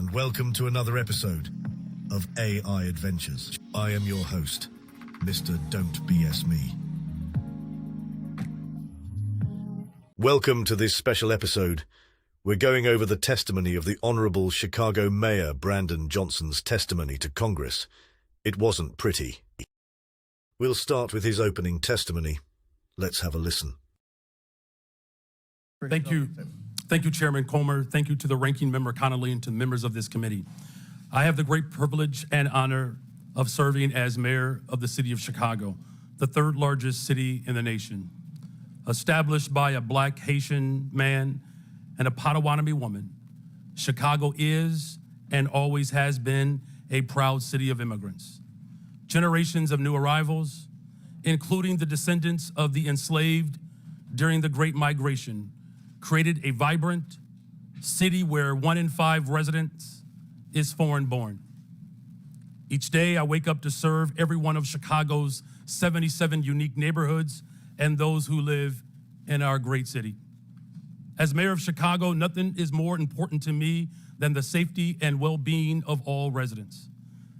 and welcome to another episode of AI Adventures. I am your host, Mr. Don't BS Me. Welcome to this special episode. We're going over the testimony of the Honorable Chicago Mayor Brandon Johnson's testimony to Congress. It wasn't pretty. We'll start with his opening testimony. Let's have a listen. Thank you. Thank you, Chairman Comer. Thank you to the ranking member Connolly and to the members of this committee. I have the great privilege and honor of serving as mayor of the city of Chicago, the third largest city in the nation. Established by a Black Haitian man and a Potawatomi woman, Chicago is and always has been a proud city of immigrants. Generations of new arrivals, including the descendants of the enslaved during the Great Migration, created a vibrant city where 1 in 5 residents is foreign-born. Each day, I wake up to serve every one of Chicago's 77 unique neighborhoods and those who live in our great city. As mayor of Chicago, nothing is more important to me than the safety and well-being of all residents.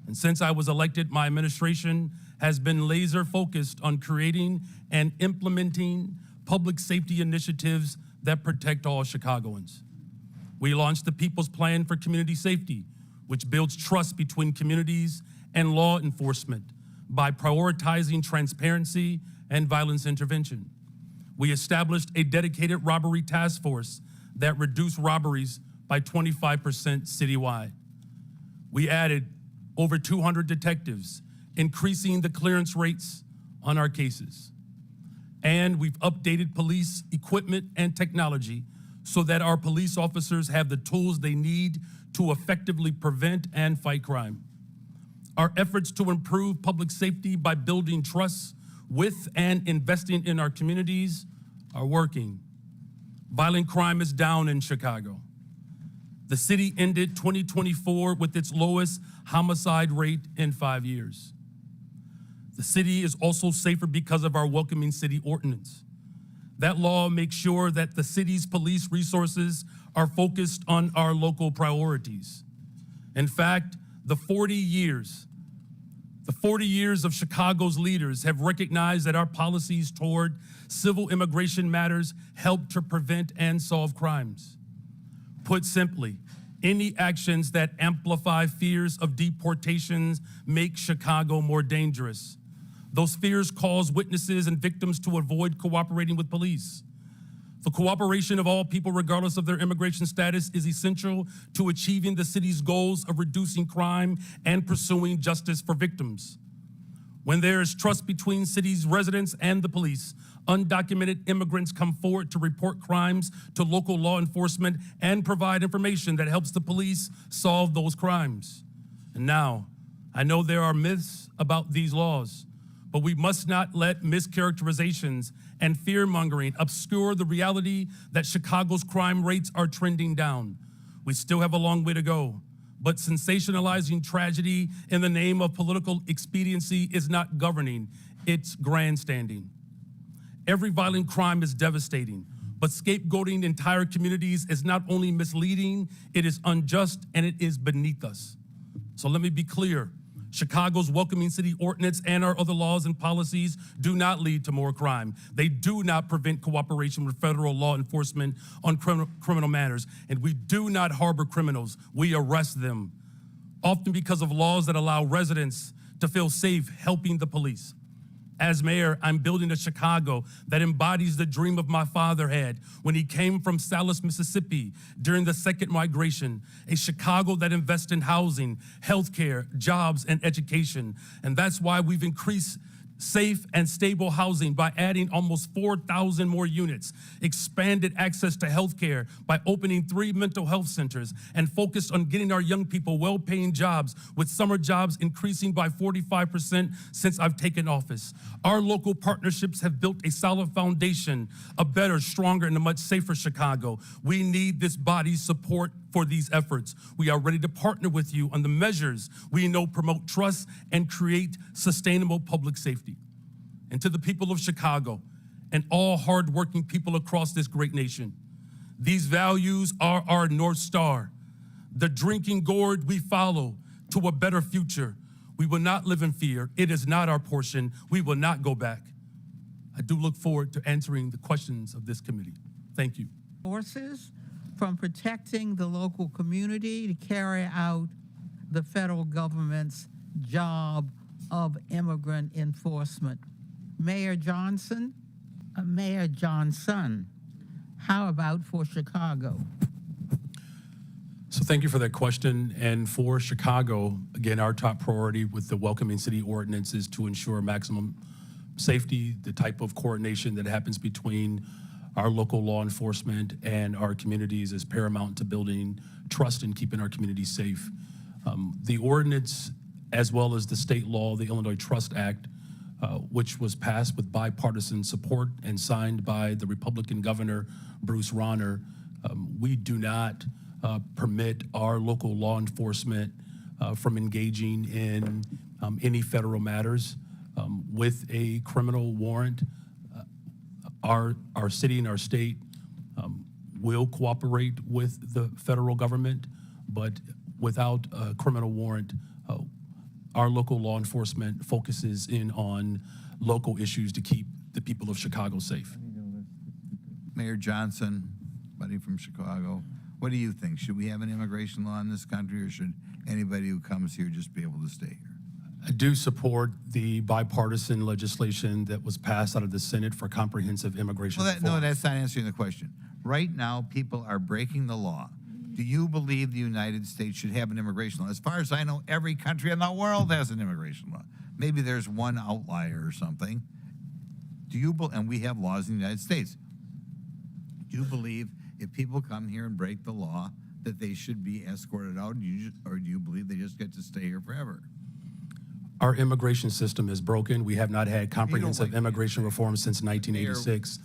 And since I was elected, my administration has been laser-focused on creating and implementing public safety initiatives that protect all Chicagoans. We launched the People's Plan for Community Safety, which builds trust between communities and law enforcement by prioritizing transparency and violence intervention. We established a dedicated robbery task force that reduced robberies by 25% citywide. We added over 200 detectives, increasing the clearance rates on our cases. And we've updated police equipment and technology so that our police officers have the tools they need to effectively prevent and fight crime. Our efforts to improve public safety by building trust with and investing in our communities are working. Violent crime is down in Chicago. The city ended 2024 with its lowest homicide rate in 5 years. The city is also safer because of our Welcoming City Ordinance. That law makes sure that the city's police resources are focused on our local priorities. In fact, the 40 years of Chicago's leaders have recognized that our policies toward civil immigration matters help to prevent and solve crimes. Put simply, any actions that amplify fears of deportations make Chicago more dangerous. Those fears cause witnesses and victims to avoid cooperating with police. The cooperation of all people, regardless of their immigration status, is essential to achieving the city's goals of reducing crime and pursuing justice for victims. When there is trust between city's residents and the police, undocumented immigrants come forward to report crimes to local law enforcement and provide information that helps the police solve those crimes. And now, I know there are myths about these laws, but we must not let mischaracterizations and fear-mongering obscure the reality that Chicago's crime rates are trending down. We still have a long way to go, but sensationalizing tragedy in the name of political expediency is not governing, it's grandstanding. Every violent crime is devastating, but scapegoating entire communities is not only misleading, it is unjust and it is beneath us. So let me be clear. Chicago's Welcoming City Ordinance and our other laws and policies do not lead to more crime. They do not prevent cooperation with federal law enforcement on criminal matters, and we do not harbor criminals. We arrest them, often because of laws that allow residents to feel safe helping the police. As mayor, I'm building a Chicago that embodies the dream of my father had when he came from Salis, Mississippi during the second migration, a Chicago that invests in housing, healthcare, jobs, and education. And that's why we've increased safe and stable housing by adding almost 4,000 more units, expanded access to healthcare by opening 3 mental health centers, and focused on getting our young people well-paying jobs, with summer jobs increasing by 45% since I've taken office. Our local partnerships have built a solid foundation, a better, stronger, and a much safer Chicago. We need this body's support for these efforts. We are ready to partner with you on the measures we know promote trust and create sustainable public safety. And to the people of Chicago and all hardworking people across this great nation, these values are our North Star. the drinking gourd we follow to a better future. We will not live in fear. It is not our portion. We will not go back. I do look forward to answering the questions of this committee. Thank you. Forces from protecting the local community to carry out the federal government's job of immigrant enforcement. Mayor Johnson, Mayor Johnson, how about for Chicago? So thank you for that question. And for Chicago, again, our top priority with the Welcoming City Ordinance is to ensure maximum safety. The type of coordination that happens between our local law enforcement and our communities is paramount to building trust and keeping our communities safe. The ordinance, as well as the state law, the Illinois Trust Act, which was passed with bipartisan support and signed by the Republican Governor, Bruce Rauner, we do not permit our local law enforcement from engaging in any federal matters. With a criminal warrant, our city and our state will cooperate with the federal government, but without a criminal warrant, our local law enforcement focuses in on local issues to keep the people of Chicago safe. Mayor Johnson, buddy from Chicago, what do you think? Should we have an immigration law in this country, or should anybody who comes here just be able to stay here? I do support the bipartisan legislation that was passed out of the Senate for comprehensive immigration Well, reform. no, that's not answering the question. Right now, people are breaking the law. Do you believe the United States should have an immigration law? As far as I know, every country in the world has an immigration law. Maybe there's one outlier or something. And we have laws in the United States. Do you believe if people come here and break the law that they should be escorted out, or do you believe they just get to stay here forever? Our immigration system is broken. We have not had comprehensive immigration reform since 1986.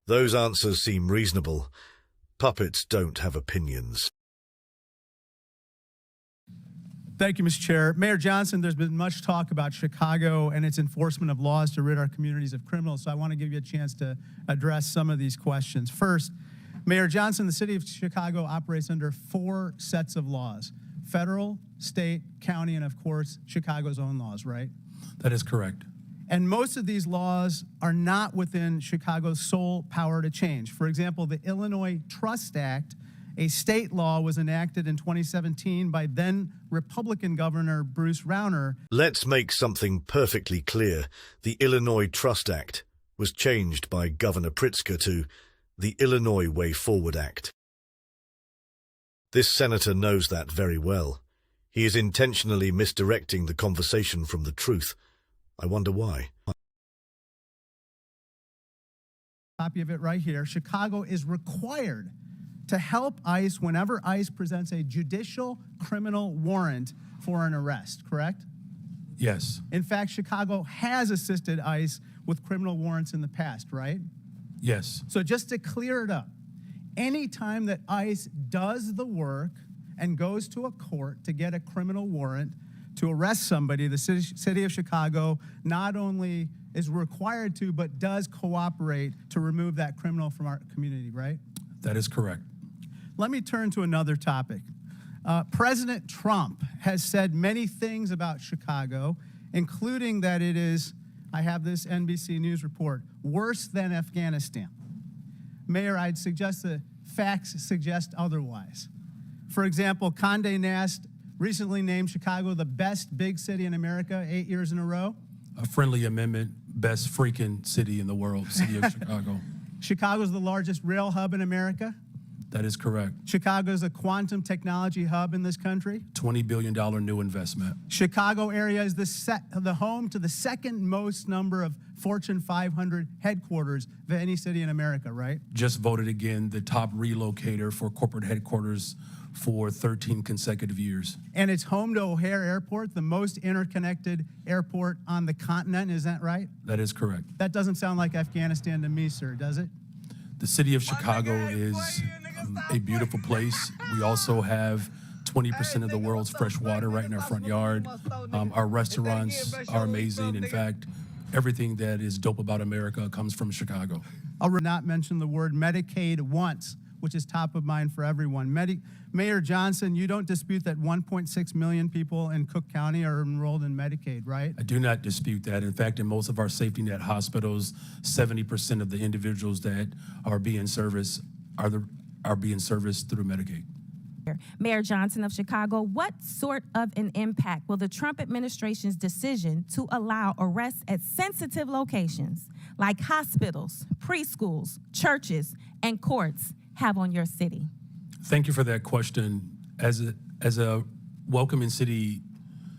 Those answers seem reasonable. Puppets don't have opinions. Thank you, Mr. Chair. Mayor Johnson, there's been much talk about Chicago and its enforcement of laws to rid our communities of criminals, so I want to give you a chance to address some of these questions. First, Mayor Johnson, the city of Chicago operates under 4 sets of laws: federal, state, county, and of course, Chicago's own laws, right? That is correct. And most of these laws are not within Chicago's sole power to change. For example, the Illinois Trust Act, a state law, was enacted in 2017 by then Republican Governor Bruce Rauner. Let's make something perfectly clear. The Illinois Trust Act was changed by Governor Pritzker to the Illinois Way Forward Act. This senator knows that very well. He is intentionally misdirecting the conversation from the truth. I wonder why. Copy of it right here. Chicago is required to help ICE whenever ICE presents a judicial criminal warrant for an arrest, correct? Yes. In fact, Chicago has assisted ICE with criminal warrants in the past, right? Yes. So just to clear it up, anytime that ICE does the work and goes to a court to get a criminal warrant to arrest somebody, the city of Chicago not only is required to, but does cooperate to remove that criminal from our community, right? That is correct. Let me turn to another topic. President Trump has said many things about Chicago, including that it is, I have this NBC News report, worse than Afghanistan. Mayor, I'd suggest the facts suggest otherwise. For example, Condé Nast recently named Chicago the best big city in America 8 years in a row. A friendly amendment, best freaking city in the world, city of Chicago. Chicago's the largest rail hub in America. That is correct. Chicago's a quantum technology hub in this country. $20 billion new investment. Chicago area is the home to the second most number of Fortune 500 headquarters of any city in America, right? Just voted again the top relocator for corporate headquarters for 13 consecutive years. And it's home to O'Hare Airport, the most interconnected airport on the continent, is that right? That is correct. That doesn't sound like Afghanistan to me, sir, does it? The city of Chicago is a beautiful place. We also have 20% of the world's fresh water right in our front yard. Our restaurants are amazing. In fact, everything that is dope about America comes from Chicago. I'll not mention the word Medicaid once which is top of mind for everyone. Mayor Johnson, you don't dispute that 1.6 million people in Cook County are enrolled in Medicaid, right? I do not dispute that. In fact, in most of our safety net hospitals, 70% of the individuals that are being serviced are being serviced through Medicaid. Mayor Johnson of Chicago, what sort of an impact will the Trump administration's decision to allow arrests at sensitive locations like hospitals, preschools, churches, and courts have on your city? Thank you for that question. As a welcoming city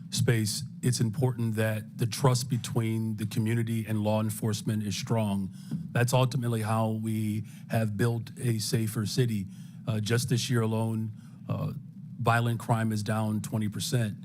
space, it's important that the trust between the community and law enforcement is strong. That's ultimately how we have built a safer city. Just this year alone, violent crime is down 20%.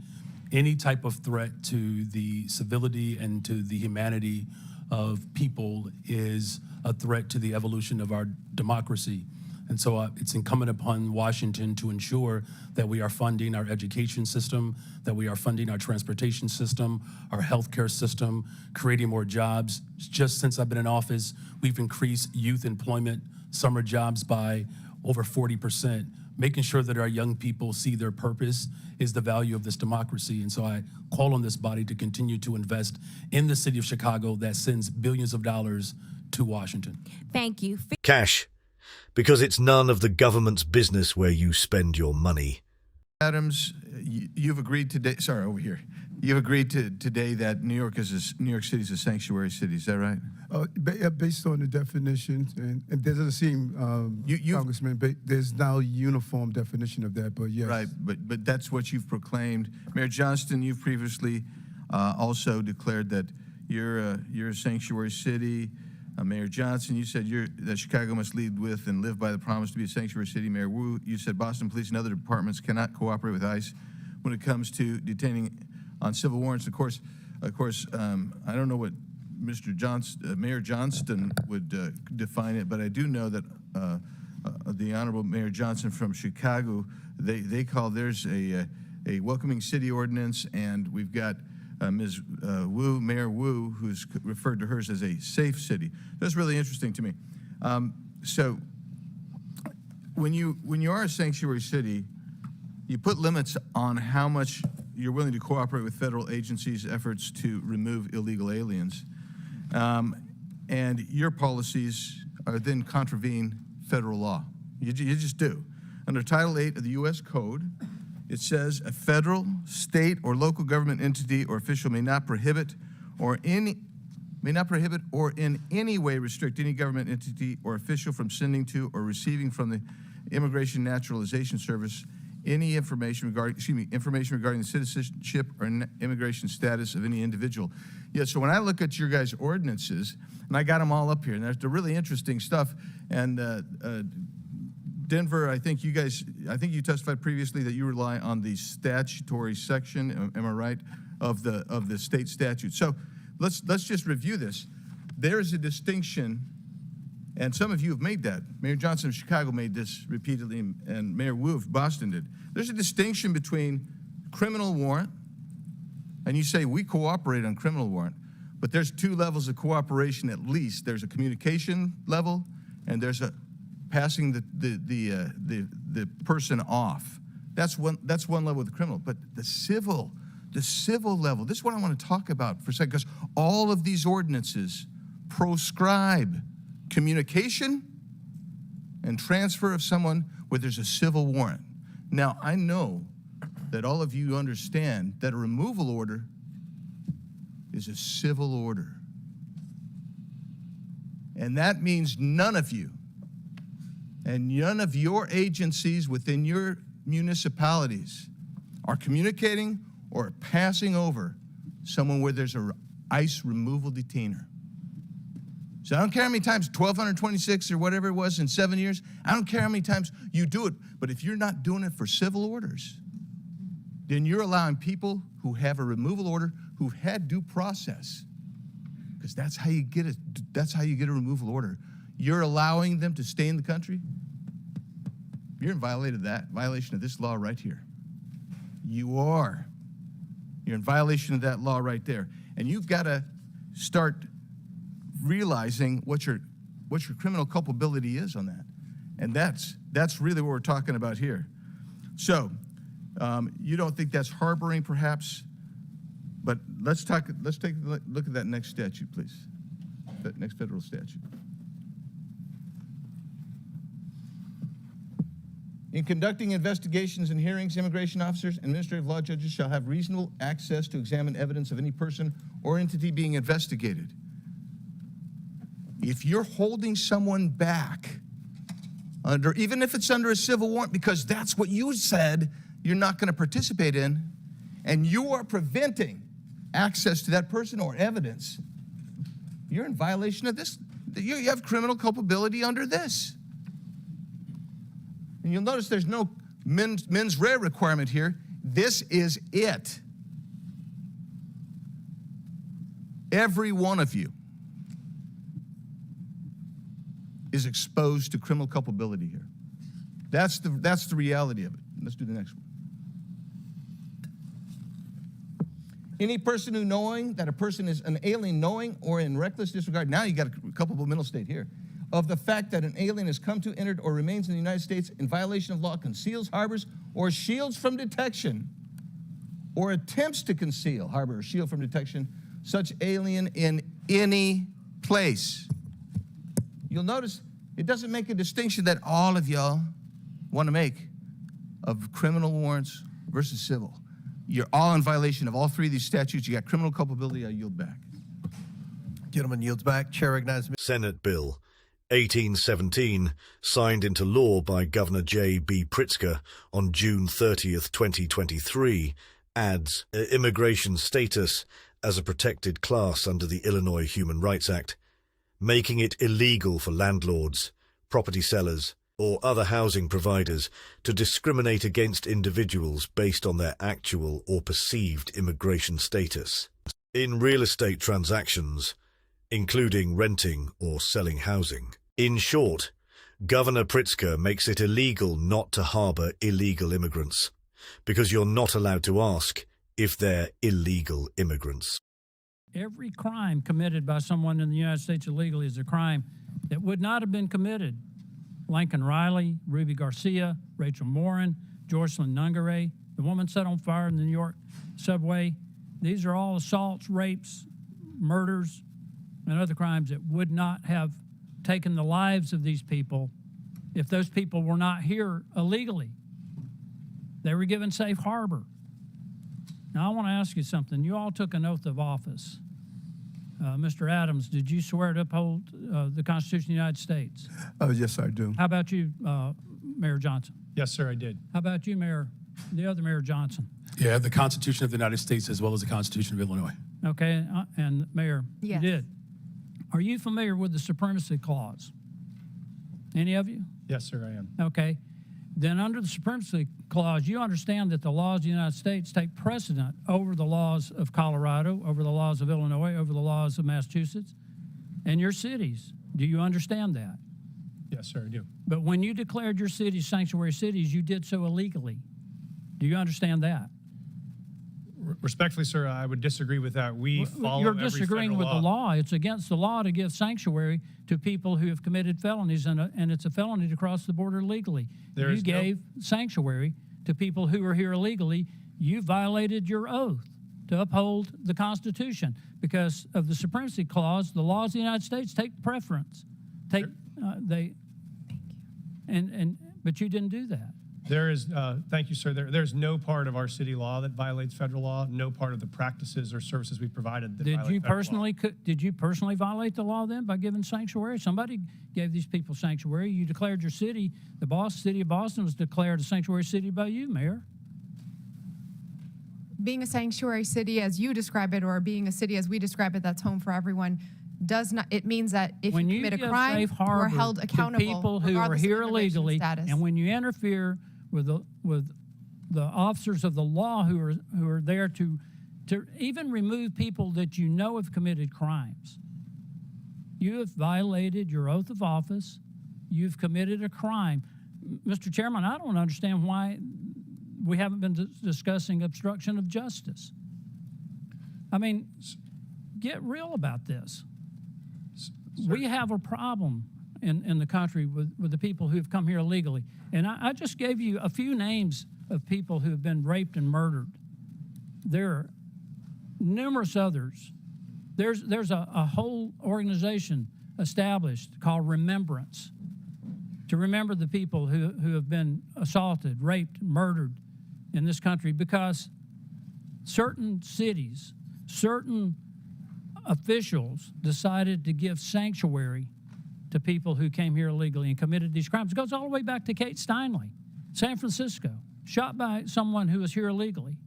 Any type of threat to the civility and to the humanity of people is a threat to the evolution of our democracy. And so it's incumbent upon Washington to ensure that we are funding our education system, that we are funding our transportation system, our healthcare system, creating more jobs. Just since I've been in office, we've increased youth employment, summer jobs by over 40%. Making sure that our young people see their purpose is the value of this democracy. And so I call on this body to continue to invest in the city of Chicago that sends billions of dollars to Washington. Thank you. Cash, because it's none of the government's business where you spend your money. Adams, you've agreed today. Sorry, over here. You've agreed today that New York City is a sanctuary city. Is that right? Based on the definitions, and it doesn't seem, Congressman, there's now a uniform definition of that. But yes, Right, but that's what you've proclaimed. Mayor Johnston, you've previously also declared that you're a sanctuary city. Mayor Johnson, you said that Chicago must lead with and live by the promise to be a sanctuary city. Mayor Wu, you said Boston Police and other departments cannot cooperate with ICE when it comes to detaining on civil warrants. Of course, I don't know what Mayor Johnston would define it, but I do know that the Honorable Mayor Johnson from Chicago, they call theirs a welcoming city ordinance, and we've got Ms. Wu, Mayor Wu, who's referred to hers as a safe city. That's really interesting to me. So when you are a sanctuary city, you put limits on how much you're willing to cooperate with federal agencies' efforts to remove illegal aliens. And your policies are then contravene federal law. You just do. Under Title 8 of the U.S. Code, it says a federal, state, or local government entity or official may not prohibit or in any way restrict any government entity or official from sending to or receiving from the Immigration Naturalization Service any information regarding the citizenship or immigration status of any individual. Yeah, so when I look at your guys' ordinances, and I got them all up here, and they're really interesting stuff, and Denver, I think you testified previously that you rely on the statutory section, am I right, of the state statute. So let's just review this. There is a distinction, and some of you have made that. Mayor Johnson of Chicago made this repeatedly, and Mayor Wu of Boston did. There's a distinction between criminal warrant, and you say we cooperate on criminal warrant, but there's two levels of cooperation at least. There's a communication level, and there's a passing the person off. That's one level with the criminal. But the civil level, this is what I want to talk about for a second, because all of these ordinances proscribe communication and transfer of someone where there's a civil warrant. Now, I know that all of you understand that a removal order is a civil order. And that means none of you and none of your agencies within your municipalities are communicating or passing over someone where there's a ICE removal detainer. So I don't care how many times, 1,226 or whatever it was in 7 years, I don't care how many times you do it, but if you're not doing it for civil orders, then you're allowing people who have a removal order, who've had due process, because that's how you get a removal order. You're allowing them to stay in the country. You're in violation of this law right here. You are. You're in violation of that law right there. And you've got to start realizing what your criminal culpability is on that. And that's That's really what we're talking about here. So, you don't think that's harboring, perhaps? But let's take a look at that next statute, please. That next federal statute. In conducting investigations and hearings, immigration officers and administrative law judges shall have reasonable access to examine evidence of any person or entity being investigated. If you're holding someone back even if it's under a civil warrant, because that's what you said you're not going to participate in, and you are preventing access to that person or evidence, you're in violation of this. You have criminal culpability under this. And you'll notice there's no mens rea requirement here. This is it. Every one of you is exposed to criminal culpability here. That's the reality of it. Let's do the next one. Any person who knowing that a person is an alien, knowing or in reckless disregard, now you got a culpable mental state here, of the fact that an alien has come to, entered, or remains in the United States in violation of law, conceals, harbors, or shields from detection, or attempts to conceal, harbor, or shield from detection, such alien in any place. You'll notice it doesn't make a distinction that all of y'all want to make of criminal warrants versus civil. You're all in violation of all three of these statutes. You got criminal culpability. I yield back. Gentleman yields back. Chair recognizes Senate Bill 1817, signed into law by Governor J.B. Pritzker on June 30th, 2023, adds immigration status as a protected class under the Illinois Human Rights Act, making it illegal for landlords, property sellers, or other housing providers to discriminate against individuals based on their actual or perceived immigration status. In real estate transactions, including renting or selling housing. In short, Governor Pritzker makes it illegal not to harbor illegal immigrants, because you're not allowed to ask if they're illegal immigrants. Every crime committed by someone in the United States illegally is a crime that would not have been committed. Lincoln Riley, Ruby Garcia, Rachel Morin, Joycelyn Nungaray, the woman set on fire in the New York subway. These are all assaults, rapes, murders, and other crimes that would not have taken the lives of these people if those people were not here illegally. They were given safe harbor. Now, I want to ask you something. You all took an oath of office. Mr. Adams, did you swear to uphold the Constitution of the United States? Yes, I do. How about you, Mayor Johnson? Yes, sir, I did. How about you, the other Mayor Johnson? Yeah, the Constitution of the United States as well as the Constitution of Illinois. Okay, and Mayor, Yes. you did. Are you familiar with the Supremacy Clause? Any of you? Yes, sir, I am. Okay. Then under the Supremacy Clause, you understand that the laws of the United States take precedent over the laws of Colorado, over the laws of Illinois, over the laws of Massachusetts, and your cities. Do you understand that? Yes, sir, I do. But when you declared your cities sanctuary cities, you did so illegally. Do you understand that? Respectfully, sir, I would disagree with that. We follow You're every disagreeing federal with law. the law. It's against the law to give sanctuary to people who have committed felonies, and it's a felony to cross the border legally. You gave sanctuary to people who are here illegally. You violated your oath to uphold the Constitution because of the Supremacy Clause. The laws of the United States take preference. But you didn't do that. There is, thank you, sir. There's no part of our city law that violates federal law. No part of the practices or services we provided that violate federal law. Did you personally violate the law then by giving sanctuary? Somebody gave these people sanctuary. You declared your city. The city of Boston was declared a sanctuary city by you, Mayor. Being a sanctuary city as you describe it, or being a city as we describe it, that's home for everyone, does not. It means that if When you commit a give crime, safe you are harbor held accountable to people who are regardless here of immigration illegally, status. and when you interfere with the officers of the law who are there to even remove people that you know have committed crimes, you have violated your oath of office. You've committed a crime. Mr. Chairman, I don't understand why we haven't been discussing obstruction of justice. I mean, get real about this. We have a problem, in the country with the people who've come here illegally. And I just gave you a few names of people who have been raped and murdered. There are numerous others. There's a whole organization established called Remembrance to remember the people who have been assaulted, raped, murdered in this country, because certain cities, certain officials decided to give sanctuary to people who came here illegally and committed these crimes. It goes all the way back to Kate Steinle, San Francisco, shot by someone who was here illegally.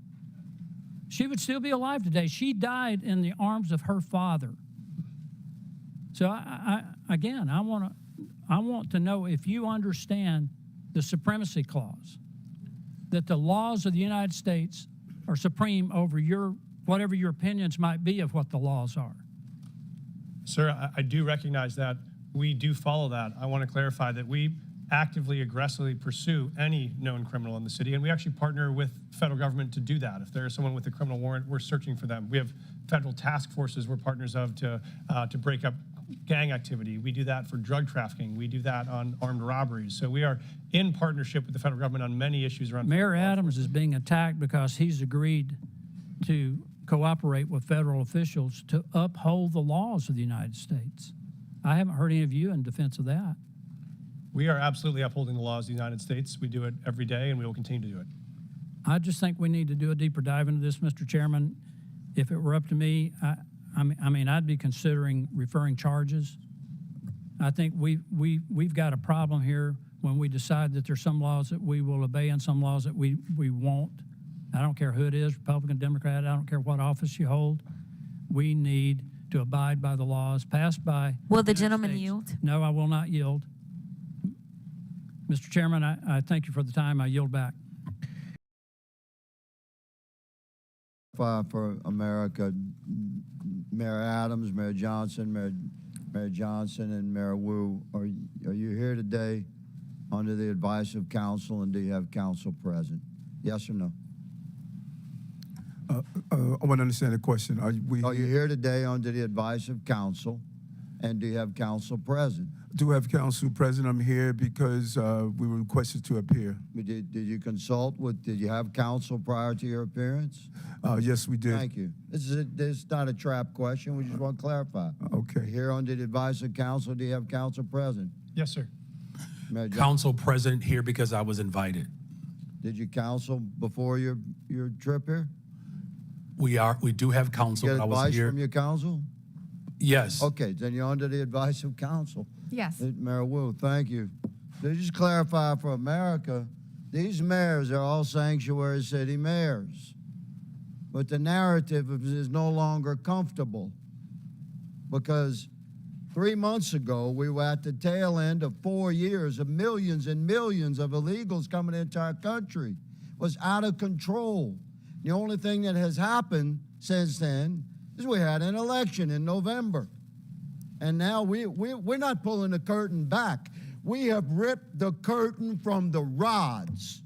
She would still be alive today. She died in the arms of her father. So I want to know if you understand the supremacy clause, that the laws of the United States are supreme over whatever your opinions might be of what the laws are. Sir, I do recognize that. We do follow that. I want to clarify that we actively, aggressively pursue any known criminal in the city, and we actually partner with federal government to do that. If there is someone with a criminal warrant, we're searching for them. We have federal task forces we're partners of to break up gang activity. We do that for drug trafficking. We do that on armed robberies. So we are in partnership with the federal government on many issues around. Mayor Adams is being attacked because he's agreed to cooperate with federal officials to uphold the laws of the United States. I haven't heard any of you in defense of that. We are absolutely upholding the laws of the United States. We do it every day, and we will continue to do it. I just think we need to do a deeper dive into this, Mr. Chairman. If it were up to me, I mean, I'd be considering referring charges. I think we've got a problem here when we decide that there's some laws that we will obey and some laws that we won't. I don't care who it is, Republican, Democrat, I don't care what office you hold. We need to abide by the laws passed by. Will the gentleman yield? No, I will not yield. Mr. Chairman, I thank you for the time. I yield back. For America, Mayor Adams, Mayor Johnson, and Mayor Wu, are you here today under the advice of counsel, and do you have counsel present? Yes or no? I want to understand the question. Are you here today under the advice of counsel, and do you have counsel present? Do have counsel present. I'm here because we were requested to appear. Did you consult with, did you have counsel prior to your appearance? Yes, we did. Thank you. This is not a trap question. We just want to clarify. Okay. Here under the advice of counsel, do you have counsel present? Yes, sir. Mayor Counsel present here because I was invited. Did you counsel before your trip here? We do have counsel. Get I was advice here. from your counsel? Yes. Okay, then you're under the advice of counsel. Yes. Mayor Wu, thank you. To just clarify for America, these mayors are all sanctuary city mayors. But the narrative is no longer comfortable because 3 months ago, we were at the tail end of 4 years of millions and millions of illegals coming into our country. It was out of control. The only thing that has happened since then is we had an election in November. And now we're not pulling the curtain back. We have ripped the curtain from the rods.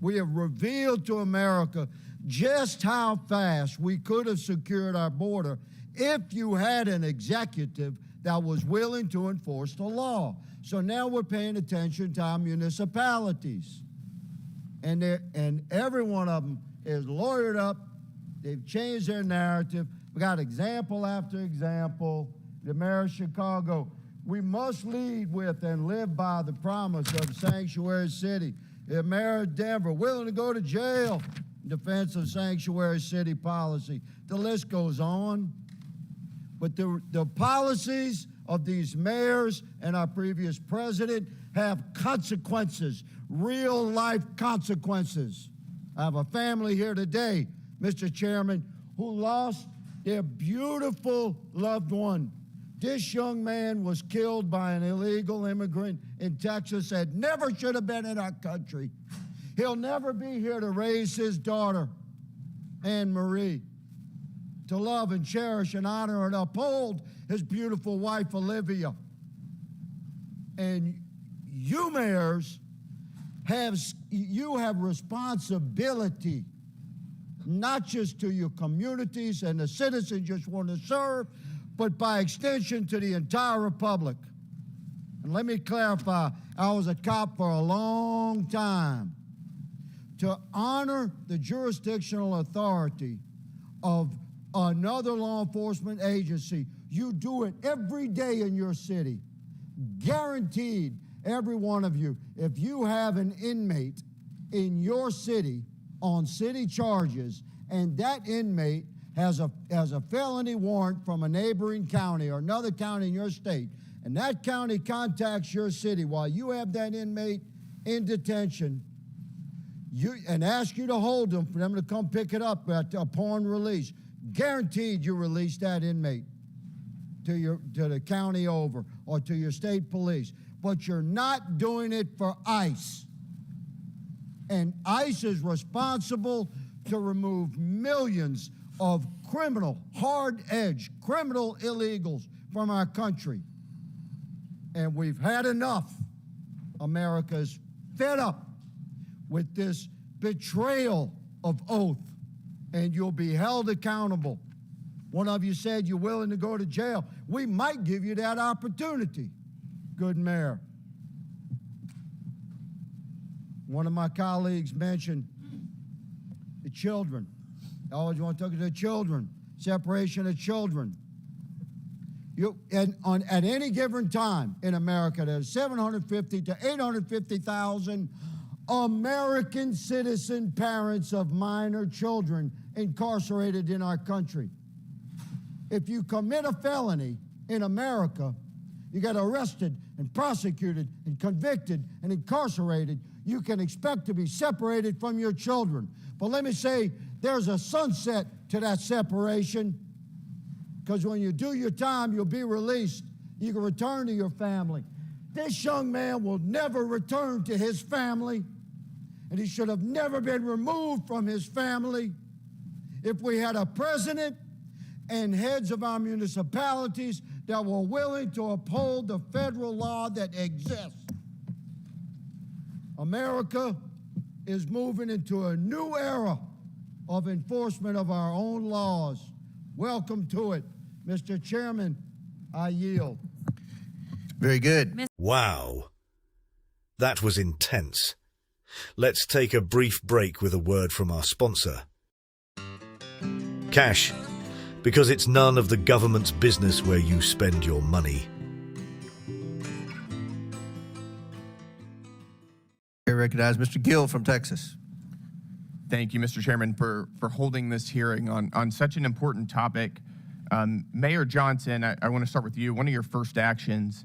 We have revealed to America just how fast we could have secured our border if you had an executive that was willing to enforce the law. So now we're paying attention to our municipalities. And every one of them is lawyered up. They've changed their narrative. We got example after example. The mayor of Chicago, we must lead with and live by the promise of Sanctuary City. The mayor of Denver, willing to go to jail in defense of Sanctuary City policy. The list goes on. But the policies of these mayors and our previous president have consequences, real life consequences. I have a family here today, Mr. Chairman, who lost their beautiful loved one. This young man was killed by an illegal immigrant in Texas that never should have been in our country. He'll never be here to raise his daughter, Anne Marie, to love and cherish and honor and uphold his beautiful wife, Olivia. And you mayors have responsibility, not just to your communities and the citizens you just want to serve, but by extension to the entire republic. And let me clarify, I was a cop for a long time. To honor the jurisdictional authority of another law enforcement agency, you do it every day in your city. Guaranteed, every one of you, if you have an inmate in your city on city charges, and that inmate has a felony warrant from a neighboring county or another county in your state, and that county contacts your city while you have that inmate in detention, and ask you to hold them for them to come pick it up upon release, guaranteed you release that inmate to the county over or to your state police. But you're not doing it for ICE. And ICE is responsible to remove millions of criminal, hard-edged, criminal illegals from our country. And we've had enough. America's fed up with this betrayal of oath, and you'll be held accountable. One of you said you're willing to go to jail. We might give you that opportunity, good mayor. One of my colleagues mentioned the children. I always want to talk to the children, separation of children. At any given time in America, there's 750 to 850,000 American citizen parents of minor children incarcerated in our country. If you commit a felony in America, you get arrested and prosecuted and convicted and incarcerated, you can expect to be separated from your children. But let me say, there's a sunset to that separation, because when you do your time, you'll be released. You can return to your family. This young man will never return to his family, and he should have never been removed from his family. If we had a president and heads of our municipalities that were willing to uphold the federal law that exists. America is moving into a new era of enforcement of our own laws. Welcome to it. Mr. Chairman, I yield. Very good. Wow. That was intense. Let's take a brief break with a word from our sponsor. Cash, because it's none of the government's business where you spend your money. I recognize Mr. Gill from Texas. Thank you, Mr. Chairman, for holding this hearing on such an important topic. Mayor Johnson, I want to start with you. One of your first actions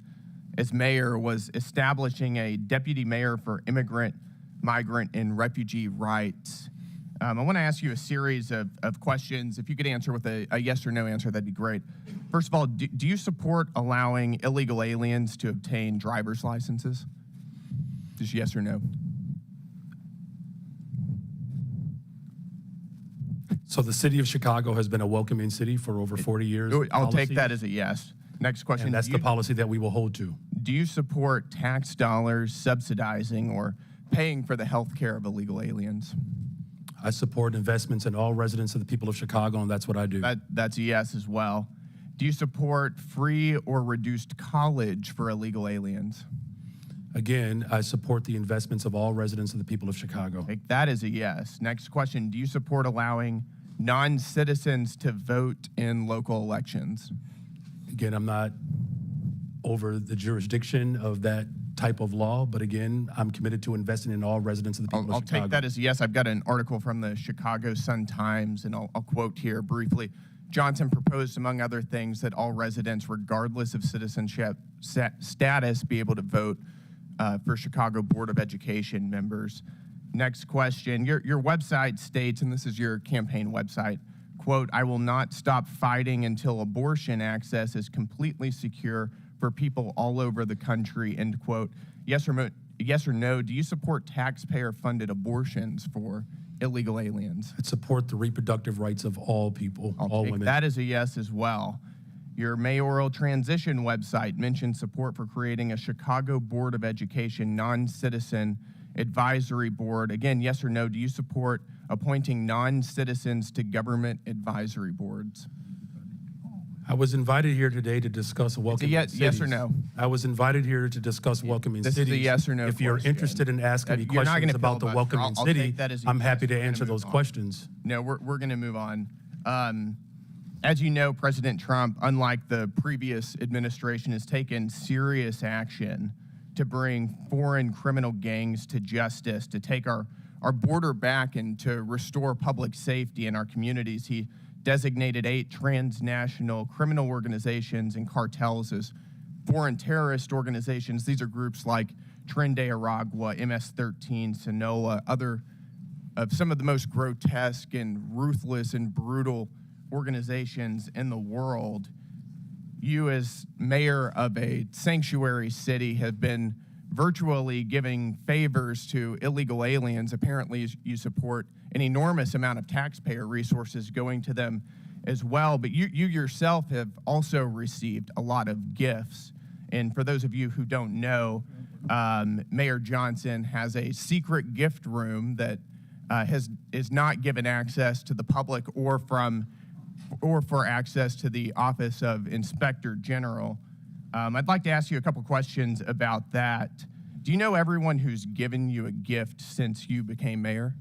as mayor was establishing a deputy mayor for immigrant, migrant, and refugee rights. I want to ask you a series of questions. If you could answer with a yes or no answer, that'd be great. First of all, do you support allowing illegal aliens to obtain driver's licenses? Just yes or no? So the city of Chicago has been a welcoming city for over 40 years. I'll take that as a yes. Next question. And that's the policy that we will hold to. Do you support tax dollars subsidizing or paying for the health care of illegal aliens? I support investments in all residents of the people of Chicago, and that's what I do. That's a yes as well. Do you support free or reduced college for illegal aliens? Again, I support the investments of all residents of the people of Chicago. Take that as a yes. Next question. Do you support allowing non-citizens to vote in local elections? Again, I'm not over the jurisdiction of that type of law, but again, I'm committed to investing in all residents of the people of Chicago. I'll take that as a yes. I've got an article from the Chicago Sun-Times, and I'll quote here briefly. Johnson proposed, among other things, that all residents, regardless of citizenship status, be able to vote for Chicago Board of Education members. Next question. Your website states, and this is your campaign website, quote, "I will not stop fighting until abortion access is completely secure for people all over the country," end quote. Yes or no, do you support taxpayer-funded abortions for illegal aliens? I support the reproductive rights of all people, all women. That is a yes as well. Your mayoral transition website mentions support for creating a Chicago Board of Education non-citizen advisory board. Again, yes or no, do you support appointing non-citizens to government advisory boards? I was invited here today to discuss welcoming cities. yes or no? I was invited here to discuss welcoming This is cities. a yes or no If you're question. interested in asking me You're not questions gonna about the filibuster. welcoming I'll city, take that as a I'm yes. happy to We're gonna answer move those on. questions. No, we're going to move on. As you know, President Trump, unlike the previous administration, has taken serious action to bring foreign criminal gangs to justice, to take our border back and to restore public safety in our communities. He designated 8 transnational criminal organizations and cartels as foreign terrorist organizations. These are groups like Tren de Aragua, MS-13, Sinaloa, other of some of the most grotesque and ruthless and brutal organizations in the world. You, as mayor of a sanctuary city, have been virtually giving favors to illegal aliens. Apparently, you support an enormous amount of taxpayer resources going to them as well. But you yourself have also received a lot of gifts. And for those of you who don't know, Mayor Johnson has a secret gift room that is not given access to the public or for access to the Office of Inspector General. I'd like to ask you a couple questions about that. Do you know everyone who's given you a gift since you became mayor?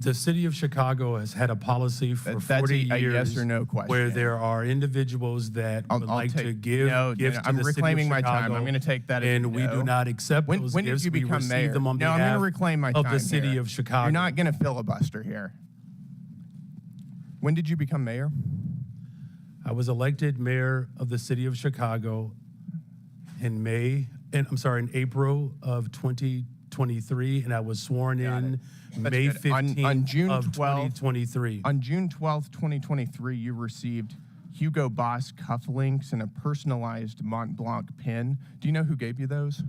The city of Chicago has had a policy for That's 40 a years yes or no question. where there are individuals that would like to give gifts to I'm the city of reclaiming my Chicago, time. I'm going to take that as and we do no. not accept When those did gifts. you We become receive mayor? them on No, I'm behalf going to reclaim my of time the city here. of Chicago. You're not going to filibuster here. When did you become mayor? I was elected mayor of the city of Chicago in April of 2023, and I was sworn in May good. On 15th June of 12th 2023. On June 12th, 2023, you received Hugo Boss cufflinks and a personalized Mont Blanc pin. Do you know who gave you those?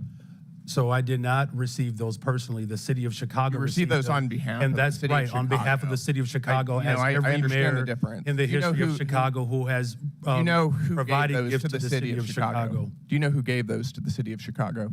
So I did not receive those personally. The city of Chicago You received those them. on behalf and of that's the city of right, on behalf of Chicago. the city of Chicago, as I every understand the mayor difference. in the You know history who- of Chicago who has You know who provided gave those gifts to the city of Chicago? Do you know who gave those to the city of Chicago?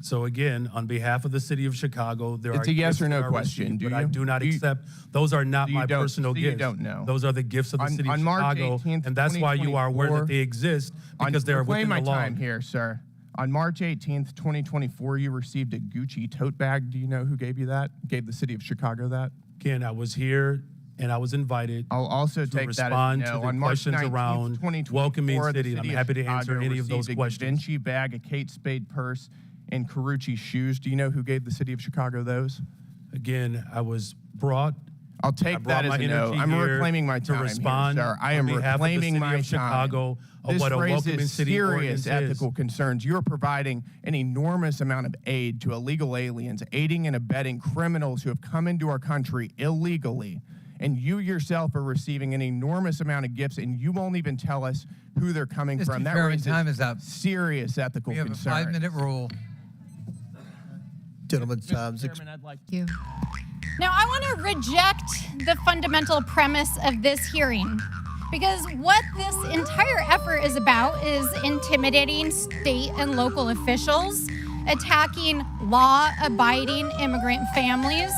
So again, on behalf of the city of Chicago, there It's are a yes gifts or no that are question. received, Do but I you? do not Do you- accept. Those are not So you my don't- personal so you gifts. don't know. Those are the gifts of the city of On March Chicago, 18th, and that's why you are aware 2024, that they exist, because they're reclaim within the my law. time here, sir. On March 18th, 2024, you received a Gucci tote bag. Do you know who gave you that? Gave the city of Chicago that? Ken, I was here and I was invited I'll also to take that as respond no. to the On March questions 19th, around 2024, welcoming the city. I'm city of happy to answer Chicago any of those received questions. A Givenchy bag, a Kate Spade purse, and Carucci shoes. Do you know who gave the city of Chicago those? Again, I was brought. I'll I take brought that as my a no. energy I'm here reclaiming my to time respond here, sir. I on am behalf of the reclaiming city my of Chicago time. of This what a welcoming raises city serious ordinance ethical is. concerns. You're providing an enormous amount of aid to illegal aliens, aiding and abetting criminals who have come into our country illegally. And you yourself are receiving an enormous amount of gifts, and you won't even tell us who they're coming Mr. from. That Chairman, raises time is up. serious ethical We have concerns. a 5-minute rule. Gentleman's time's Chairman, I'd like You. Now, I want to reject the fundamental premise of this hearing, because what this entire effort is about is intimidating state and local officials, attacking law-abiding immigrant families,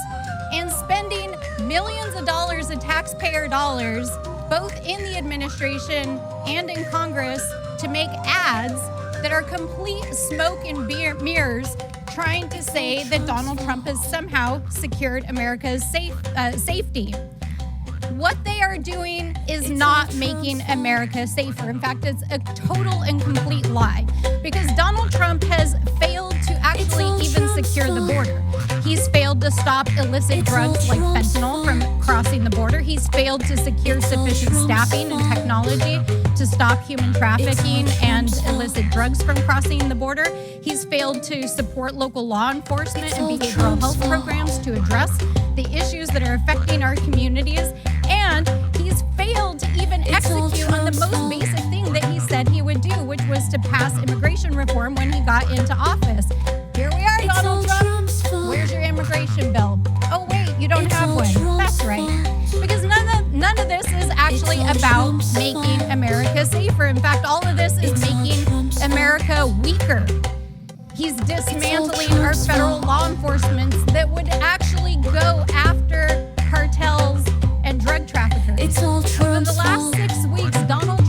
and spending millions of dollars of taxpayer dollars, both in the administration and in Congress, to make ads that are complete smoke and mirrors, trying to say that Donald Trump has somehow secured America's safety. What they are doing is not making America safer. In fact, it's a total and complete lie, because Donald Trump has failed to actually even secure the border. He's failed to stop illicit drugs like fentanyl from crossing the border. He's failed to secure sufficient staffing and technology to stop human trafficking and illicit drugs from crossing the border. He's failed to support local law enforcement and behavioral health programs to address the issues that are affecting our communities. And he's failed to even execute on the most basic thing that he said he would do, which was to pass immigration reform when he got into office. Here we are, Donald Trump. Where's your immigration bill? Oh, wait, you don't have one. That's right. Because none of this is actually about making America safer. In fact, all of this is making America weaker. He's dismantling our federal law enforcement that would actually go after cartels and drug traffickers. Over the last 6 weeks, Donald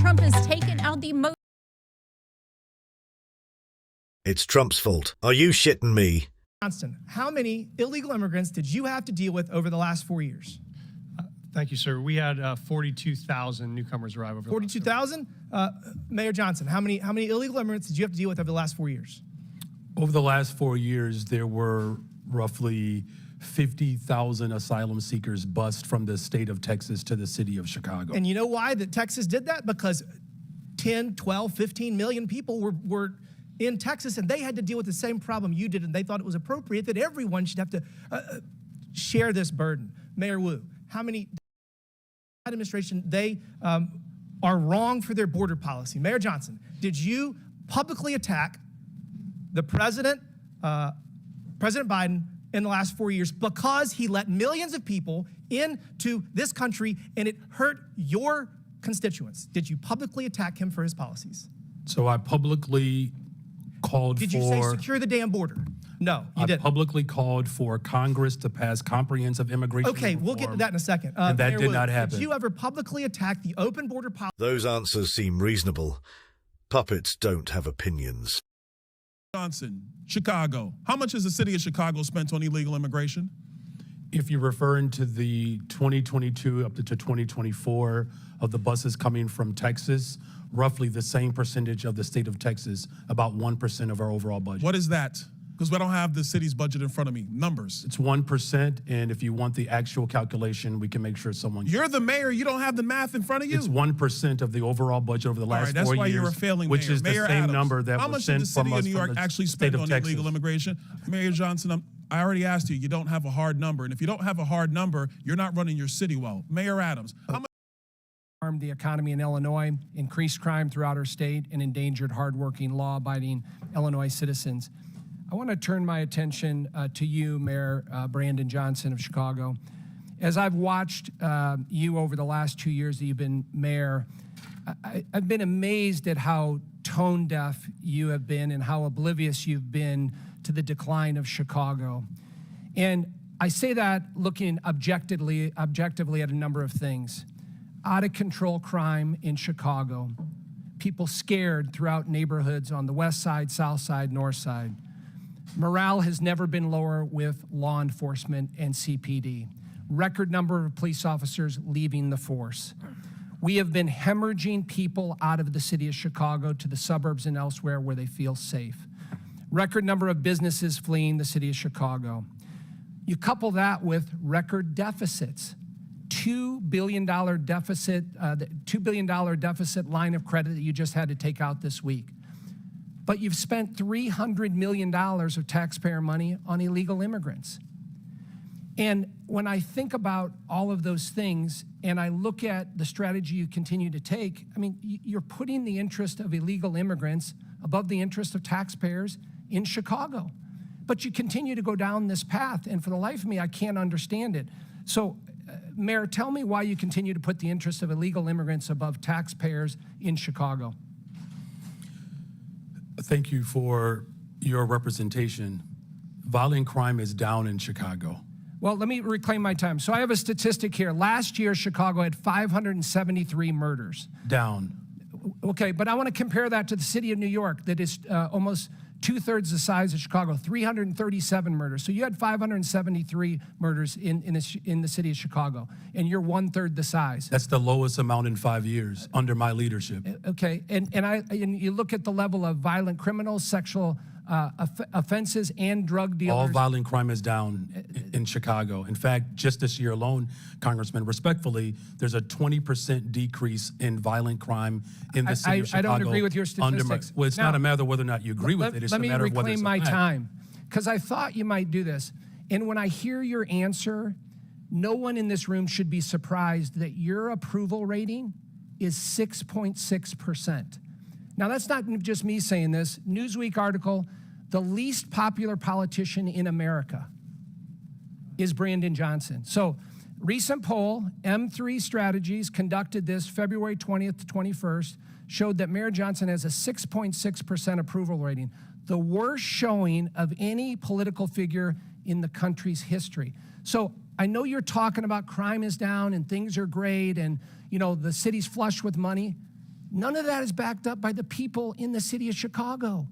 It's Trump's fault. Are you shitting me? Johnston, how many illegal immigrants did you have to deal with over the last 4 years? Thank you, sir. We had 42,000 newcomers arrive over. 42,000. Mayor Johnson, how many illegal immigrants did you have to deal with over the last 4 years? Over the last 4 years, there were roughly 50,000 asylum seekers bused from the state of Texas to the city of Chicago. And you know why that Texas did that? Because 10, 12, 15 million people were in Texas, and they had to deal with the same problem you did, and they thought it was appropriate that everyone should have to share this burden. Mayor Wu, how many administration, they are wrong for their border policy. Mayor Johnson, did you publicly attack the President Biden in the last 4 years because he let millions of people into this country and it hurt your constituents? Did you publicly attack him for his policies? So I publicly called Did you say secure the damn border? No, you didn't. I publicly called for Congress to pass comprehensive immigration Okay, we'll get to that in a second. and that Mayor did Wu, not happen. Did you ever publicly attack the open border policy? Those answers seem reasonable. Puppets don't have opinions. Johnson, Chicago. How much has the city of Chicago spent on illegal immigration? If you're referring to the 2022 up to 2024 of the buses coming from Texas, roughly the same percentage of the state of Texas, about 1% of our overall budget. What is that? Because I don't have the city's budget in front of me. Numbers. It's 1%, and if you want the actual calculation, we can make sure someone... You're the mayor. You don't have the math in front of you. It's 1% of the overall budget over the last 4 years. That's why you're a failing mayor. Which is Mayor the same Adams, number that how was much sent did the city from us of New York from the actually state spend of on Texas. illegal immigration? Mayor Johnson, I already asked you. You don't have a hard number, and if you don't have a hard number, you're not running your city well. Mayor Adams, how much... Harmed the economy in Illinois, increased crime throughout our state, and endangered hardworking, law-abiding Illinois citizens. I want to turn my attention to you, Mayor Brandon Johnson of Chicago. As I've watched you over the last 2 years that you've been mayor, I've been amazed at how tone deaf you have been and how oblivious you've been to the decline of Chicago. And I say that looking objectively at a number of things. Out of control crime in Chicago, people scared throughout neighborhoods on the west side, south side, north side. Morale has never been lower with law enforcement and CPD. Record number of police officers leaving the force. We have been hemorrhaging people out of the city of Chicago to the suburbs and elsewhere where they feel safe. Record number of businesses fleeing the city of Chicago. You couple that with record deficits. $2 billion deficit, the $2 billion deficit line of credit that you just had to take out this week. But you've spent $300 million of taxpayer money on illegal immigrants. And when I think about all of those things and I look at the strategy you continue to take, I mean, you're putting the interest of illegal immigrants above the interest of taxpayers in Chicago. But you continue to go down this path, and for the life of me, I can't understand it. So, Mayor, tell me why you continue to put the interest of illegal immigrants above taxpayers in Chicago. Thank you for your representation. Violent crime is down in Chicago. Well, let me reclaim my time. So I have a statistic here. Last year, Chicago had 573 murders. Down. Okay, but I want to compare that to the city of New York that is almost two-thirds the size of Chicago, 337 murders. So you had 573 murders in the city of Chicago, and you're one-third the size. That's the lowest amount in 5 years under my leadership. Okay, and you look at the level of violent criminals, sexual offenses, and drug dealers. All violent crime is down in Chicago. In fact, just this year alone, Congressman, respectfully, there's a 20% decrease in violent crime in the city of Chicago. I don't agree with your statistics. Well, it's not a matter of whether or not you agree with it. It's a matter of whether it's a fact. Let me reclaim my time, because I thought you might do this. And when I hear your answer, no one in this room should be surprised that your approval rating is 6.6%. Now, that's not just me saying this. Newsweek article, the least popular politician in America is Brandon Johnson. So, recent poll, M3 Strategies conducted this February 20th to 21st, showed that Mayor Johnson has a 6.6% approval rating, the worst showing of any political figure in the country's history. So, I know you're talking about crime is down and things are great and, you know, the city's flush with money. None of that is backed up by the people in the city of Chicago.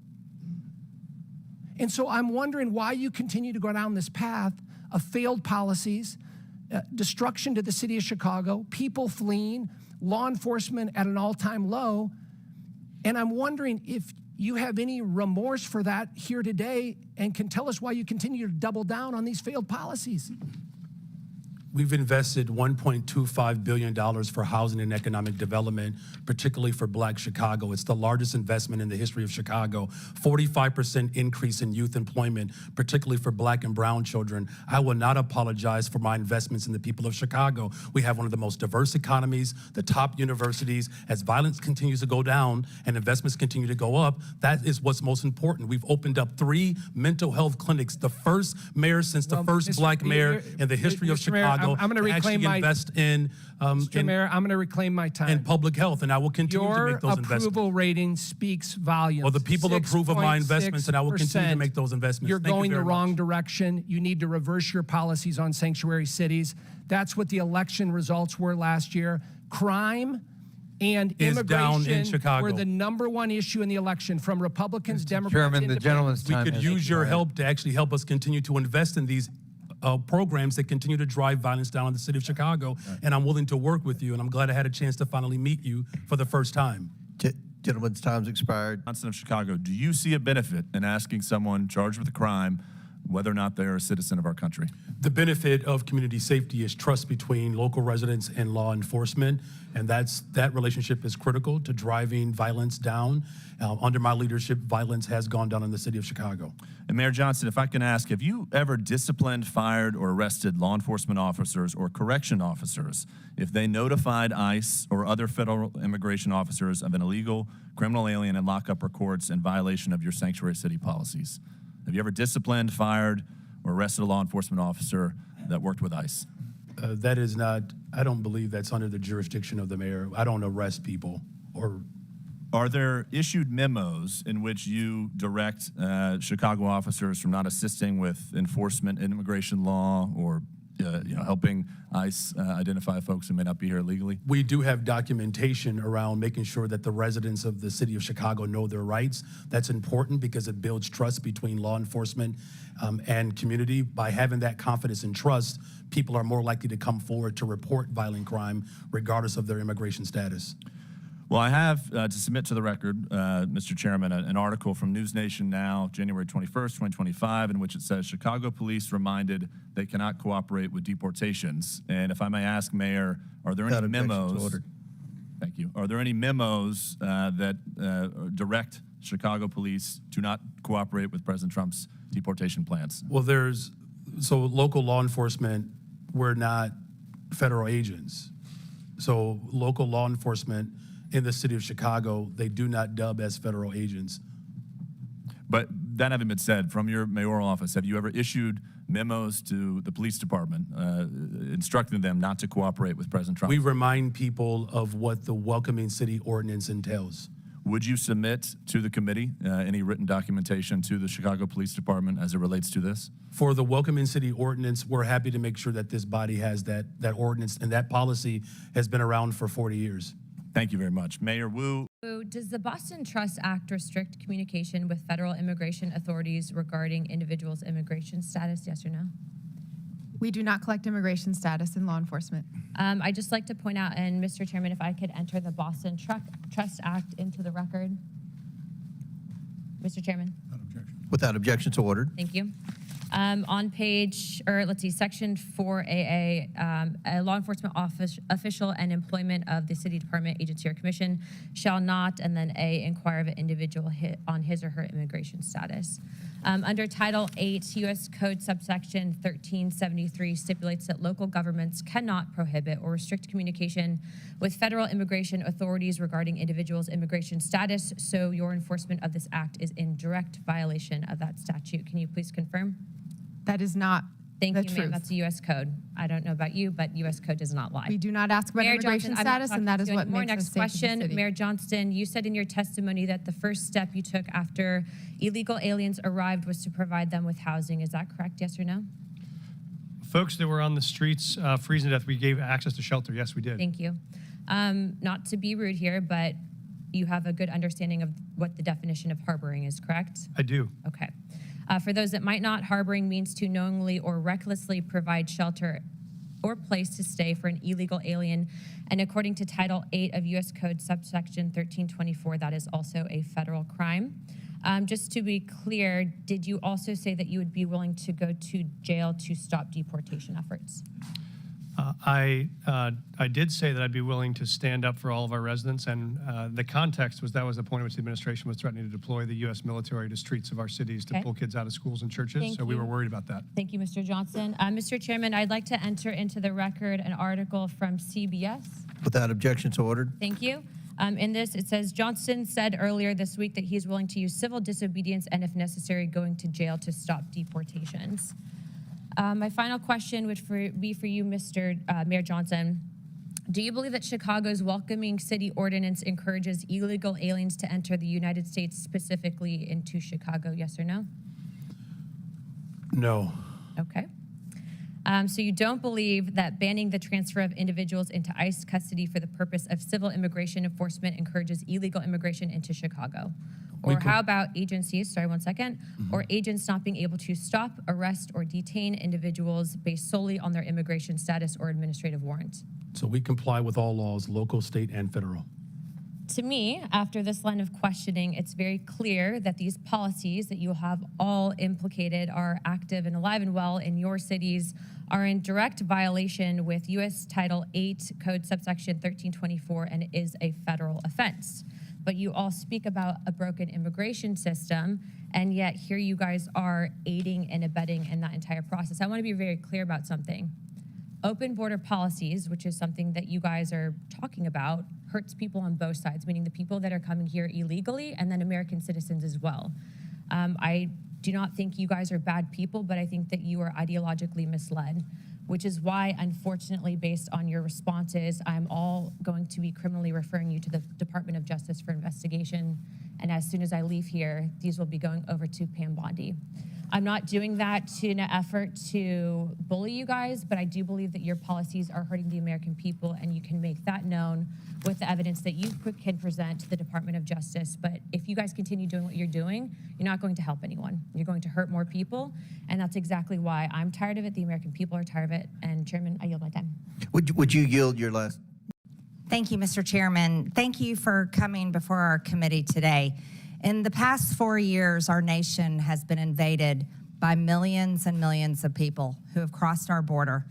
And so I'm wondering why you continue to go down this path of failed policies, destruction to the city of Chicago, people fleeing, law enforcement at an all-time low. And I'm wondering if you have any remorse for that here today and can tell us why you continue to double down on these failed policies. We've invested $1.25 billion for housing and economic development, particularly for Black Chicago. It's the largest investment in the history of Chicago. 45% increase in youth employment, particularly for Black and brown children. I will not apologize for my investments in the people of Chicago. We have one of the most diverse economies, the top universities. As violence continues to go down and investments continue to go up, that is what's most important. We've opened up 3 mental health clinics, the first mayor since the first Black mayor in the history of Chicago. I'm going to reclaim my invest in Mr. Mayor, I'm going to reclaim my time. in public health, and I will continue to make those Your investments. approval rating speaks volumes. Well, the people approve of my investments, and I will continue to 6.6%. make those investments. You're Thank you going the very wrong much. direction. You need to reverse your policies on sanctuary cities. That's what the election results were last year. Crime and Is down in immigration Chicago. were the #1 issue in the election from Republicans, Democrats, Chairman, the Independents. gentleman's We time could has use your expired. help to actually help us continue to invest in these programs that continue to drive violence down in the city of Chicago, and I'm willing to work with you, and I'm glad I had a chance to finally meet you for the first time. Gentleman's time's expired. Johnson of Chicago, do you see a benefit in asking someone charged with a crime whether or not they're a citizen of our country? The benefit of community safety is trust between local residents and law enforcement, and that relationship is critical to driving violence down. Under my leadership, violence has gone down in the city of Chicago. And Mayor Johnson, if I can ask, have you ever disciplined, fired, or arrested law enforcement officers or correction officers if they notified ICE or other federal immigration officers of an illegal criminal alien in lockup or courts in violation of your sanctuary city policies? Have you ever disciplined, fired, or arrested a law enforcement officer that worked with ICE? That is not, I don't believe that's under the jurisdiction of the mayor. I don't arrest people or. Are there issued memos in which you direct Chicago officers from not assisting with enforcement in immigration law or helping ICE identify folks who may not be here illegally? We do have documentation around making sure that the residents of the city of Chicago know their rights. That's important because it builds trust between law enforcement and community. By having that confidence and trust, people are more likely to come forward to report violent crime regardless of their immigration status. Well, I have to submit to the record, Mr. Chairman, an article from News Nation Now, January 21st, 2025, in which it says Chicago police reminded they cannot cooperate with deportations. And if I may ask, Mayor, are there any memos? Thank you. Are there any memos that direct Chicago police to not cooperate with President Trump's deportation plans? Well, so local law enforcement, we're not federal agents. So local law enforcement in the city of Chicago, they do not dub as federal agents. But that having been said, from your mayoral office, have you ever issued memos to the police department instructing them not to cooperate with President Trump? We remind people of what the Welcoming City Ordinance entails. Would you submit to the committee any written documentation to the Chicago Police Department as it relates to this? For the Welcoming City Ordinance, we're happy to make sure that this body has that ordinance, and that policy has been around for 40 years. Thank you very much. Mayor Wu. Does the Boston Trust Act restrict communication with federal immigration authorities regarding individuals' immigration status, yes or no? We do not collect immigration status in law enforcement. I'd just like to point out, and Mr. Chairman, if I could enter the Boston Trust Act into the record. Mr. Chairman. Without objection, so ordered. Thank you. On section 4AA, a law enforcement official and employment of the city department, agency, or commission shall not, and then A, inquire of an individual on his or her immigration status. Under Title 8, U.S. Code subsection 1373 stipulates that local governments cannot prohibit or restrict communication with federal immigration authorities regarding individuals' immigration status, so your enforcement of this act is in direct violation of that statute. Can you please confirm? That is not Thank the you, ma'am. truth. That's a U.S. code. I don't know about you, but U.S. code does not lie. We do not ask about Mayor immigration Johnson, I'm not status, and that talking is to you what anymore. makes Next us safe as a question, city. Mayor Johnston, you said in your testimony that the first step you took after illegal aliens arrived was to provide them with housing. Is that correct, yes or no? Folks that were on the streets freezing to death, we gave access to shelter. Yes, we did. Thank you. Not to be rude here, but you have a good understanding of what the definition of harboring is, correct? I do. Okay. For those that might not, harboring means to knowingly or recklessly provide shelter or place to stay for an illegal alien. And according to Title 8 of U.S. Code subsection 1324, that is also a federal crime. Just to be clear, did you also say that you would be willing to go to jail to stop deportation efforts? I did say that I'd be willing to stand up for all of our residents, and the context was that was the point at which the administration was threatening to deploy the U.S. military to streets of our cities to Okay. pull kids out of schools and churches, Thank so we you. were worried about that. Thank you, Mr. Johnson. Mr. Chairman, I'd like to enter into the record an article from CBS. Without objection, so ordered. Thank you. In this, it says, Johnson said earlier this week that he's willing to use civil disobedience and, if necessary, going to jail to stop deportations. My final question would be for you, Mr. Mayor Johnson. Do you believe that Chicago's welcoming city ordinance encourages illegal aliens to enter the United States, specifically into Chicago? Yes or no? No. Okay. So you don't believe that banning the transfer of individuals into ICE custody for the purpose of civil immigration enforcement encourages illegal immigration into Chicago? Or how about agencies, sorry, one second, or agents not being able to stop, arrest, or detain individuals based solely on their immigration status or administrative warrant? So we comply with all laws, local, state, and federal. To me, after this line of questioning, it's very clear that these policies that you have all implicated are active and alive and well in your cities, are in direct violation with U.S. Title 8 Code subsection 1324, and is a federal offense. But you all speak about a broken immigration system, and yet here you guys are aiding and abetting in that entire process. I want to be very clear about something. Open border policies, which is something that you guys are talking about, hurts people on both sides, meaning the people that are coming here illegally and then American citizens as well. I do not think you guys are bad people, but I think that you are ideologically misled, which is why, unfortunately, based on your responses, I'm all going to be criminally referring you to the Department of Justice for investigation. And as soon as I leave here, these will be going over to Pam Bondi. I'm not doing that in an effort to bully you guys, but I do believe that your policies are hurting the American people, and you can make that known with the evidence that you can present to the Department of Justice. But if you guys continue doing what you're doing, you're not going to help anyone. You're going to hurt more people, and that's exactly why I'm tired of it. The American people are tired of it. And Chairman, I yield my time. Would you yield your last? Thank you, Mr. Chairman. Thank you for coming before our committee today. In the past 4 years, our nation has been invaded by millions and millions of people who have crossed our border.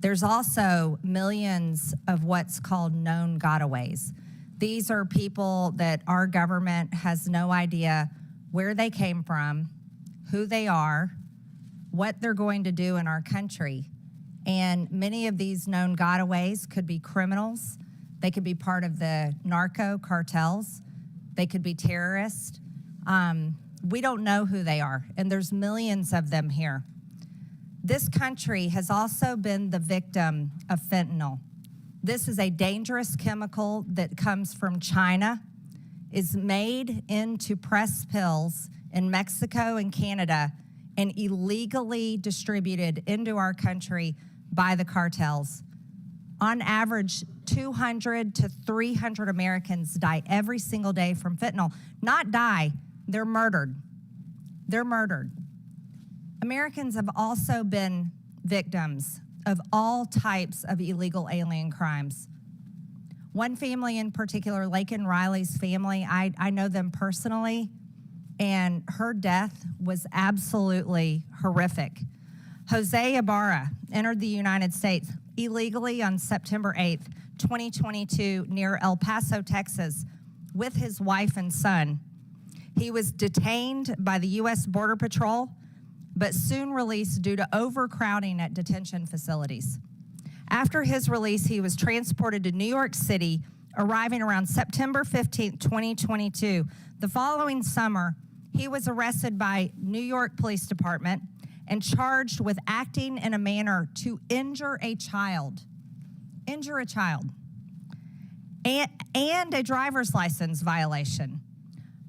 There's also millions of what's called known gotaways. These are people that our government has no idea where they came from, who they are, what they're going to do in our country. And many of these known gotaways could be criminals. They could be part of the narco cartels. They could be terrorists. We don't know who they are, and there's millions of them here. This country has also been the victim of fentanyl. This is a dangerous chemical that comes from China, is made into pressed pills in Mexico and Canada, and illegally distributed into our country by the cartels. On average, 200 to 300 Americans die every single day from fentanyl. Not die, they're murdered. They're murdered. Americans have also been victims of all types of illegal alien crimes. One family in particular, Laken Riley's family, I know them personally, and her death was absolutely horrific. Jose Ibarra entered the United States illegally on September 8th, 2022, near El Paso, Texas, with his wife and son. He was detained by the U.S. Border Patrol, but soon released due to overcrowding at detention facilities. After his release, he was transported to New York City, arriving around September 15th, 2022. The following summer, he was arrested by New York Police Department and charged with acting in a manner to injure a child, and a driver's license violation.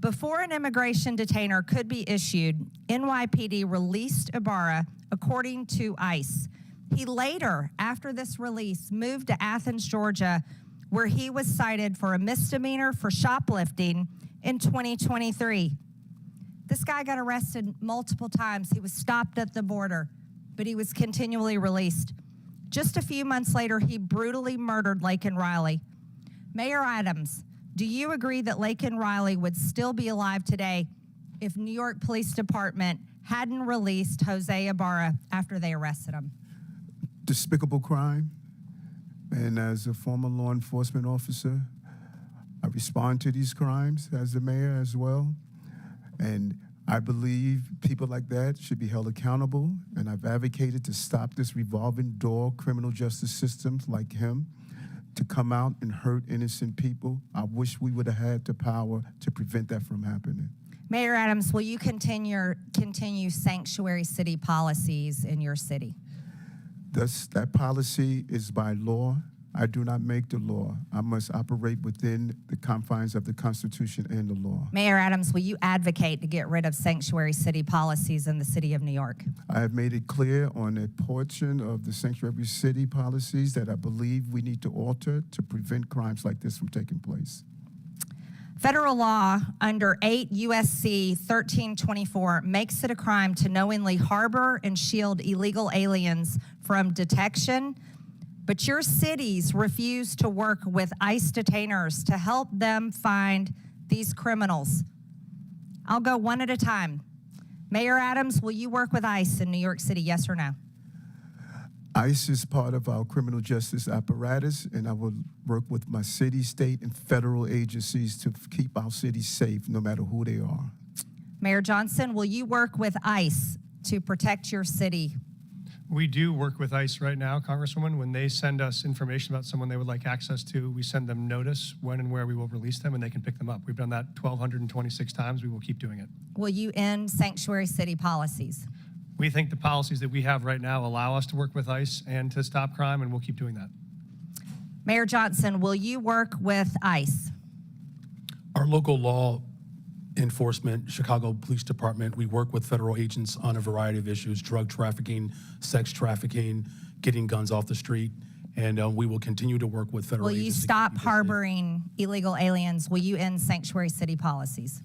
Before an immigration detainer could be issued, NYPD released Ibarra according to ICE. He later, after this release, moved to Athens, Georgia, where he was cited for a misdemeanor for shoplifting in 2023. This guy got arrested multiple times. He was stopped at the border, but he was continually released. Just a few months later, he brutally murdered Laken Riley. Mayor Adams, do you agree that Laken Riley would still be alive today if New York Police Department hadn't released Jose Ibarra after they arrested him? Despicable crime. And as a former law enforcement officer, I respond to these crimes as the mayor as well. And I believe people like that should be held accountable. And I've advocated to stop this revolving door criminal justice systems like him to come out and hurt innocent people. I wish we would have had the power to prevent that from happening. Mayor Adams, will you continue sanctuary city policies in your city? That policy is by law. I do not make the law. I must operate within the confines of the Constitution and the law. Mayor Adams, will you advocate to get rid of sanctuary city policies in the city of New York? I have made it clear on a portion of the sanctuary city policies that I believe we need to alter to prevent crimes like this from taking place. Federal law under 8 U.S.C. 1324 makes it a crime to knowingly harbor and shield illegal aliens from detection, but your cities refuse to work with ICE detainers to help them find these criminals. I'll go one at a time. Mayor Adams, will you work with ICE in New York City, yes or no? ICE is part of our criminal justice apparatus, and I will work with my city, state, and federal agencies to keep our cities safe, no matter who they are. Mayor Johnson, will you work with ICE to protect your city? We do work with ICE right now, Congresswoman. When they send us information about someone they would like access to, we send them notice when and where we will release them, and they can pick them up. We've done that 1,226 times. We will keep doing it. Will you end sanctuary city policies? We think the policies that we have right now allow us to work with ICE and to stop crime, and we'll keep doing that. Mayor Johnson, will you work with ICE? Our local law enforcement, Chicago Police Department, we work with federal agents on a variety of issues: drug trafficking, sex trafficking, getting guns off the street, and we will continue to work with federal Will agents. you stop harboring illegal aliens? Will you end sanctuary city policies?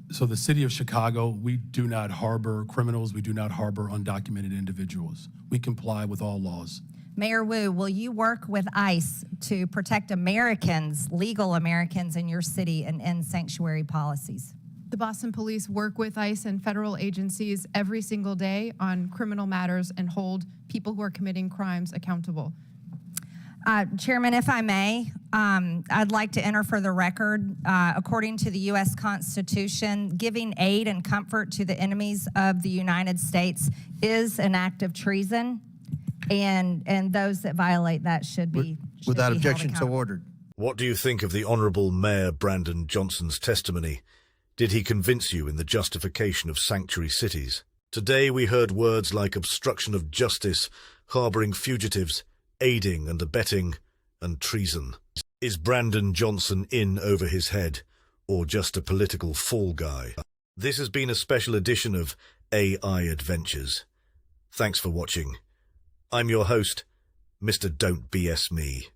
So the city of Chicago, we do not harbor criminals. We do not harbor undocumented individuals. We comply with all laws. Mayor Wu, will you work with ICE to protect Americans, legal Americans in your city, and end sanctuary policies? The Boston Police work with ICE and federal agencies every single day on criminal matters and hold people who are committing crimes accountable. Chairman, if I may, I'd like to enter for the record, according to the U.S. Constitution, giving aid and comfort to the enemies of the United States is an act of treason, and those that violate that should be Without held objection, so accountable. ordered. What do you think of the Honourable Mayor Brandon Johnson's testimony? Did he convince you in the justification of sanctuary cities? Today we heard words like obstruction of justice, harbouring fugitives, aiding and abetting, and treason. Is Brandon Johnson in over his head, or just a political fall guy? This has been a special edition of AI Adventures. Thanks for watching. I'm your host, Mr. Don't BS Me.